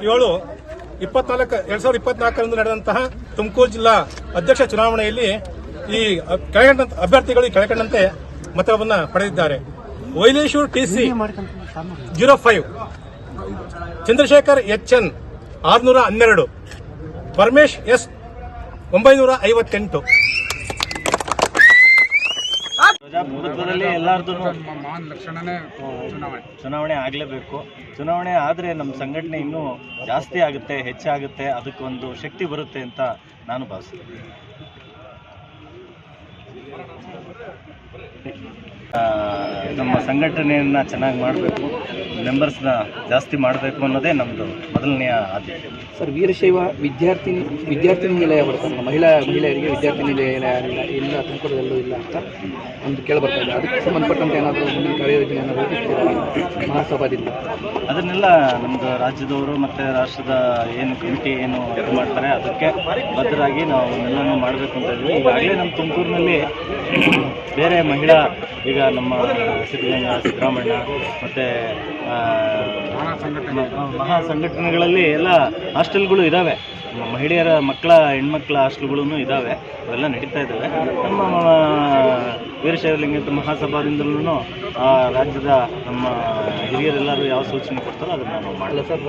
6/7/2024 ನಡೆದಂತಹ ತುಮಕೂರು ಜಿಲ್ಲಾ ಅಧ್ಯಕ್ಷ ಚುನಾವಣೆಯಲ್ಲಿ ಈ ಅಭ್ಯರ್ಥಿಗಳು ಕೆಳಕಂಡಂತೆ ಮತವನ್ನು ಪಡೆದಿದ್ದಾರೆ. ವೈಲೇಶ್ವರ್ TC 05, Chandrashekhar HN 612, Paramesh S 958. ಪ್ರಜಾಪ್ರಭುತ್ವದಲ್ಲಿ ಎಲ್ಲಾರ್ದು ಚುನಾವಣೆ ಆಗಲೇಬೇಕು. ಚುನಾವಣೆ ಆದರೆ ನಮ್ಮ ಸಂಘಟನೆ ಇನ್ನೂ ಜಾಸ್ತಿ ಆಗುತ್ತೆ, ಹೆಚ್ಚಾಗುತ್ತೆ, ಅದಕ್ಕೊಂದು ಶಕ್ತಿ ಬರುತ್ತೆ ಅಂತ ನಾನು ಭಾವಿಸ್ತೀನಿ. ನಮ್ಮ ಸಂಘಟನೆಯನ್ನು ಚೆನ್ನಾಗಿ ಮಾಡಬೇಕು, ಮೆಂಬರ್ಸ್ನ ಜಾಸ್ತಿ ಮಾಡಬೇಕು ಅನ್ನೋದೇ ನಮ್ಮದು ಮೊದಲನೆಯ ಆದ್ಯತೆ. ಸರ್, ವೀರಶೈವ ವಿದ್ಯಾರ್ಥಿನಿ ನಿಲಯ ಬರ್ತದೆ, ಮಹಿಳೆಯರಿಗೆ ವಿದ್ಯಾರ್ಥಿನಿ ನಿಲಯ ಇಲ್ಲ ತುಮಕೂರದಲ್ಲೂ ಇಲ್ಲ ಅಂತ ಒಂದು ಕೇಳಬರ್ತಾ ಇದೆ. ಅದಕ್ಕೆ ಸಂಬಂಧಪಟ್ಟಂತೆ ಏನಾದರೂ ಮುಂದಿನ ಕಾರ್ಯಯೋಜನೆ ಏನಾದರೂ ಮಹಾಸಭಾದಿಂದ ಅದನ್ನೆಲ್ಲ ನಮ್ಮದು ರಾಜ್ಯದವರು ಮತ್ತು ರಾಷ್ಟ್ರದ ಏನು ಕಮಿಟಿ ಏನು ಇದು ಮಾಡ್ತಾರೆ ಅದಕ್ಕೆ ಬದ್ಧರಾಗಿ ನಾವು ಎಲ್ಲನೂ ಮಾಡಬೇಕು ಅಂತ ಇದ್ವಿ. ಈಗಾಗಲೇ ನಮ್ಮ ತುಮಕೂರಿನಲ್ಲಿ ಬೇರೆ ಮಹಿಳಾ, ಈಗ ನಮ್ಮ ಸಿದ್ದರಾಮಣ್ಣ ಮತ್ತು ಮಹಾ ಸಂಘಟನೆಗಳಲ್ಲಿ ಎಲ್ಲ ಹಾಸ್ಟೆಲ್ಗಳು ಇದ್ದಾವೆ, ಮಹಿಳೆಯರ ಹೆಣ್ಮಕ್ಳ ಹಾಸ್ಟೆಲ್ಗಳೂ ಇದ್ದಾವೆ, ಅವೆಲ್ಲ ನಡೀತಾ ಇದ್ದಾವೆ. ನಮ್ಮ ವೀರಶೈವಲಿಂಗ ಮಹಾಸಭಾದಿಂದಲೂ ರಾಜ್ಯದ ನಮ್ಮ ಹಿರಿಯರೆಲ್ಲರೂ ಯಾವ ಸೂಚನೆ ಕೊಡ್ತಾರೋ ಅದನ್ನು ನಾವು ಮಾಡಲ್ಲ ಸರ್.